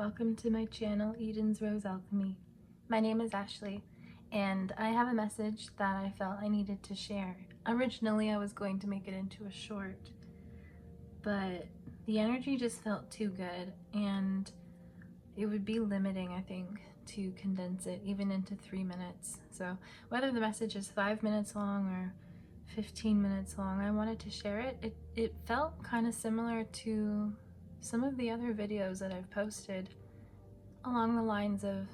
welcome to my channel, Eden's Rose Alchemy. My name is Ashley, and I have a message that I felt I needed to share. Originally, I was going to make it into a short, but the energy just felt too good, and it would be limiting, I think, to condense it even into 3 minutes. So whether the message is 5 minutes long or 15 minutes long, I wanted to share it. It felt kind of similar to some of the other videos that I've posted along the lines of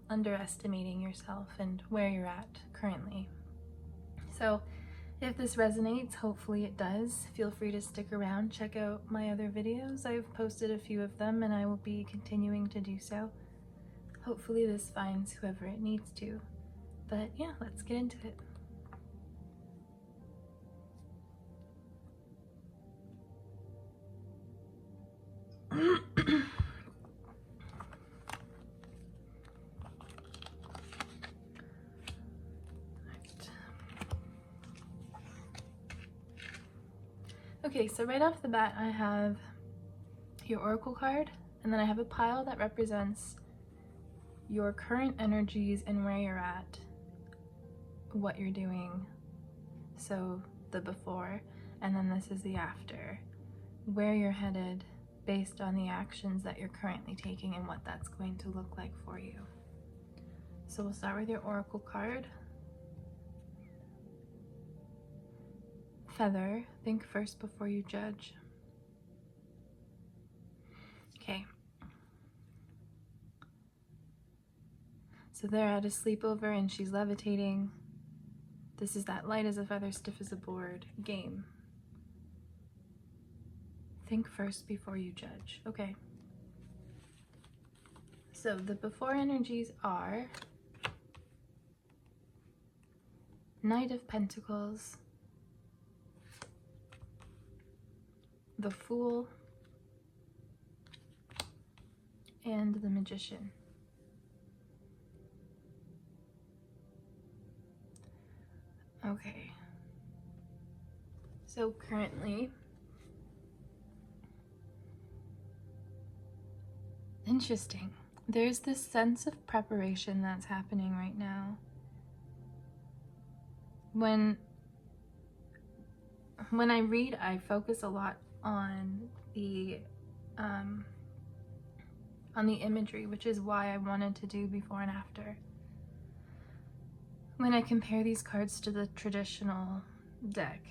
underestimating yourself and where you're at currently. So if this resonates, hopefully it does, feel free to stick around, check out my other videos. I've posted a few of them and I will be continuing to do so. Hopefully this finds whoever it needs to. But yeah, let's get into it. Okay, so right off the bat I have your oracle card, and then I have a pile that represents your current energies and where you're at, what you're doing. So the before, and then this is the after, where you're headed based on the actions that you're currently taking and what that's going to look like for you. So we'll start with your oracle card. Feather, think first before you judge. Okay. So they're at a sleepover and she's levitating. This is that light as a feather, stiff as a board game. Think first before you judge. Okay. So the before energies are Knight of Pentacles, the Fool, and the Magician. Okay. So currently, interesting. There's this sense of preparation that's happening right now. When I read, I focus a lot on the imagery, which is why I wanted to do before and after. When I compare these cards to the traditional deck,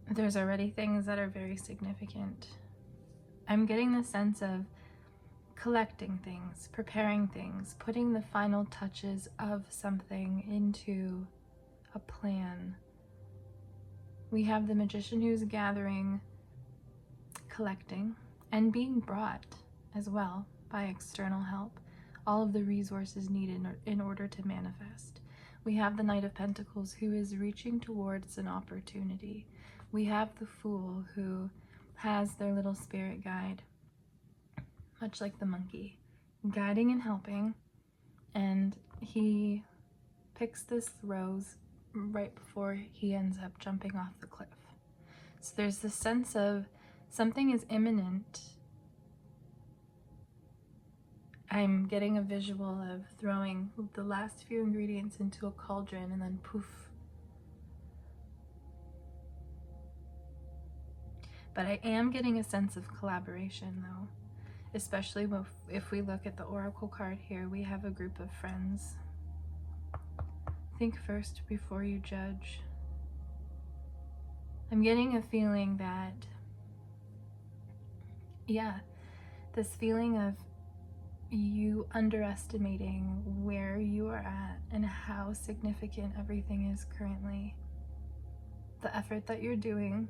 there's already things that are very significant. I'm getting the sense of collecting things, preparing things, putting the final touches of something into a plan. We have the Magician who's gathering, collecting, and being brought as well by external help, all of the resources needed in order to manifest. We have the Knight of Pentacles who is reaching towards an opportunity. We have the Fool who has their little spirit guide, much like the monkey, guiding and helping, and he picks this rose right before he ends up jumping off the cliff. So there's this sense of something is imminent. I'm getting a visual of throwing the last few ingredients into a cauldron and then poof. But I am getting a sense of collaboration though, especially if we look at the oracle card here. We have a group of friends. Think first before you judge. I'm getting a feeling that, yeah, this feeling of you underestimating where you are at and how significant everything is currently. The effort that you're doing,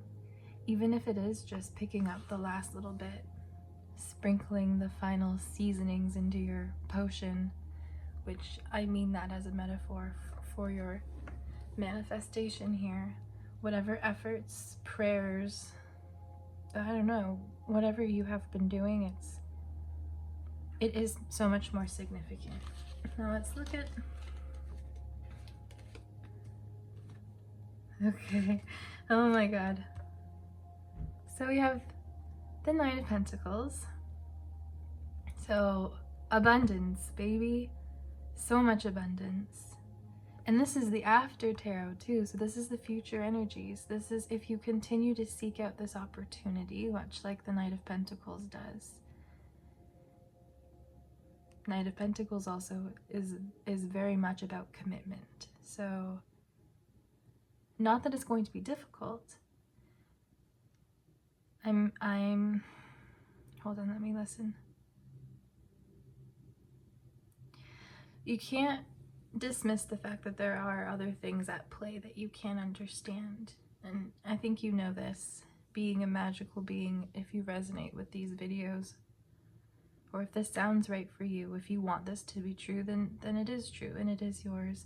even if it is just picking up the last little bit, sprinkling the final seasonings into your potion, which I mean that as a metaphor for your manifestation here. Whatever efforts, prayers, I don't know, whatever you have been doing, it is so much more significant. Now let's look at, okay, oh my god. So we have the Knight of Pentacles. So abundance, baby. So much abundance. And this is the after tarot too. So this is the future energies. This is if you continue to seek out this opportunity, much like the Knight of Pentacles does. Knight of Pentacles also is very much about commitment. So not that it's going to be difficult. I'm hold on, let me listen. You can't dismiss the fact that there are other things at play that you can't understand. And I think you know this, being a magical being, if you resonate with these videos, or if this sounds right for you, if you want this to be true, then it is true and it is yours.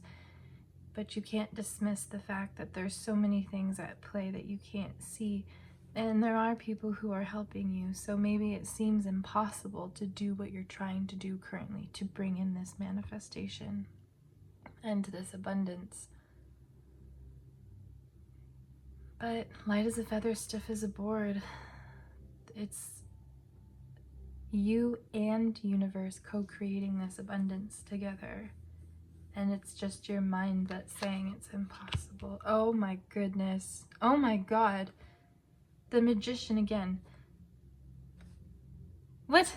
But you can't dismiss the fact that there's so many things at play that you can't see. And there are people who are helping you, so maybe it seems impossible to do what you're trying to do currently, to bring in this manifestation and this abundance. But light as a feather, stiff as a board. It's you and universe co-creating this abundance together. And it's just your mind that's saying it's impossible. Oh my goodness. Oh my God. The Magician again. What?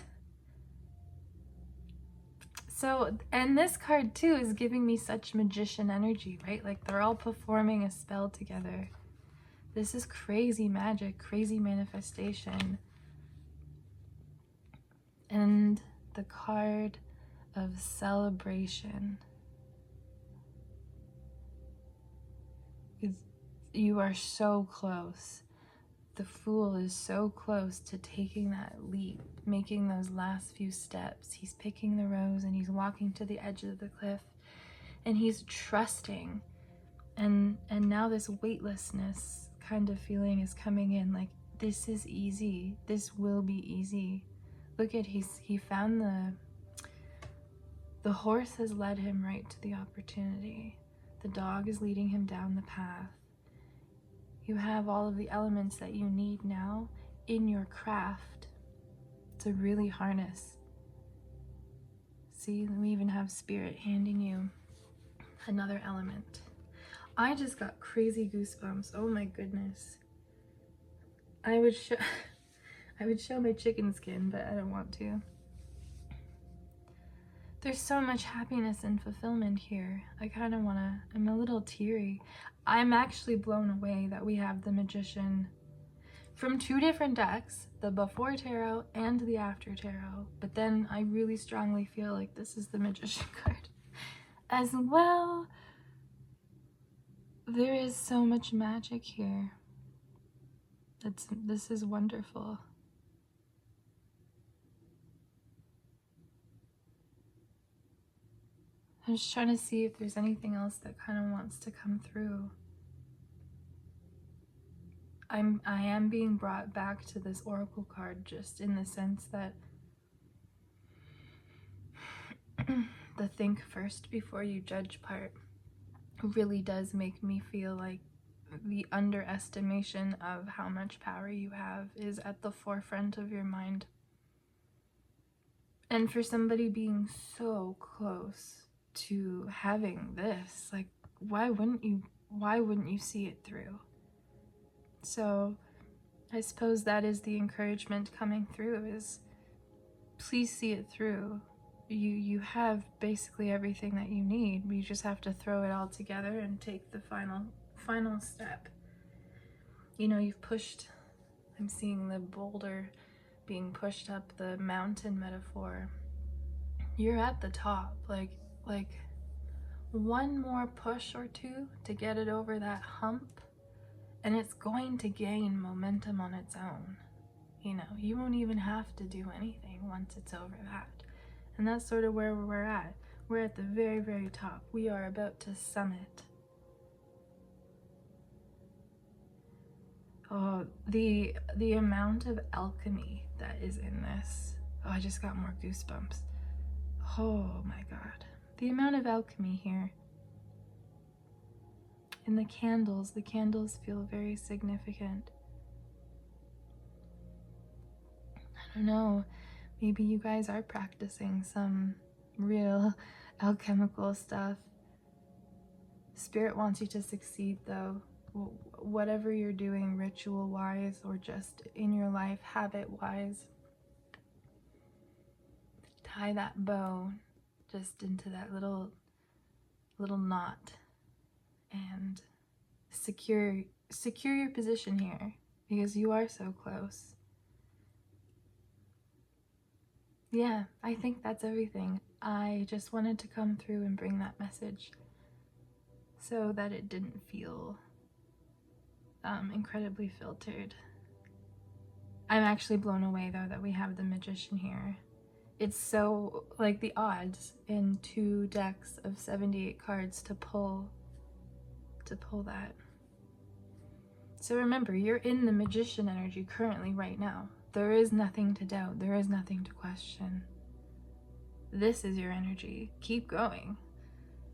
So, and this card too is giving me such magician energy, right? Like they're all performing a spell together. This is crazy magic, crazy manifestation. And the card of celebration. You are so close. The Fool is so close to taking that leap, making those last few steps. He's picking the rose and he's walking to the edge of the cliff and he's trusting. And now this weightlessness kind of feeling is coming in, like this is easy. This will be easy. Look at, he found the horse has led him right to the opportunity. The dog is leading him down the path. You have all of the elements that you need now in your craft to really harness. See, we even have Spirit handing you another element. I just got crazy goosebumps. Oh my goodness. I would show my chicken skin, but I don't want to. There's so much happiness and fulfillment here. I kind of want to, I'm a little teary. I'm actually blown away that we have the Magician from two different decks, the Before Tarot and the After Tarot. But then I really strongly feel like this is the Magician card as well. There is so much magic here. This is wonderful. I'm just trying to see if there's anything else that kind of wants to come through. I am being brought back to this Oracle card, just in the sense that the think first before you judge part really does make me feel like the underestimation of how much power you have is at the forefront of your mind. And for somebody being so close to having this, like, why wouldn't you see it through? So I suppose that is the encouragement coming through, is please see it through. You have basically everything that you need. You just have to throw it all together and take the final step. You know, you've pushed, I'm seeing the boulder being pushed up the mountain metaphor. You're at the top, like one more push or two to get it over that hump, and it's going to gain momentum on its own. You know, you won't even have to do anything once it's over that. And that's sort of where we're at. We're at the very, very top. We are about to summit. Oh, the amount of alchemy that is in this. Oh, I just got more goosebumps. Oh my God. The amount of alchemy here. And the candles feel very significant. I don't know, maybe you guys are practicing some real alchemical stuff. Spirit wants you to succeed though. Whatever you're doing ritual wise or just in your life habit wise, tie that bow just into that little knot and secure your position here, because you are so close. Yeah, I think that's everything. I just wanted to come through and bring that message so that it didn't feel incredibly filtered. I'm actually blown away though that we have the Magician here. It's so, like, the odds in 2 decks of 78 cards to pull that. So remember, you're in the Magician energy currently right now. There is nothing to doubt. There is nothing to question. This is your energy. Keep going.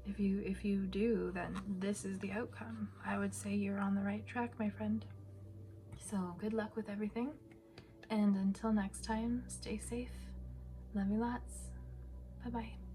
If you do, then this is the outcome. I would say you're on the right track, my friend. So good luck with everything. And until next time, stay safe. Love you lots. Bye-bye.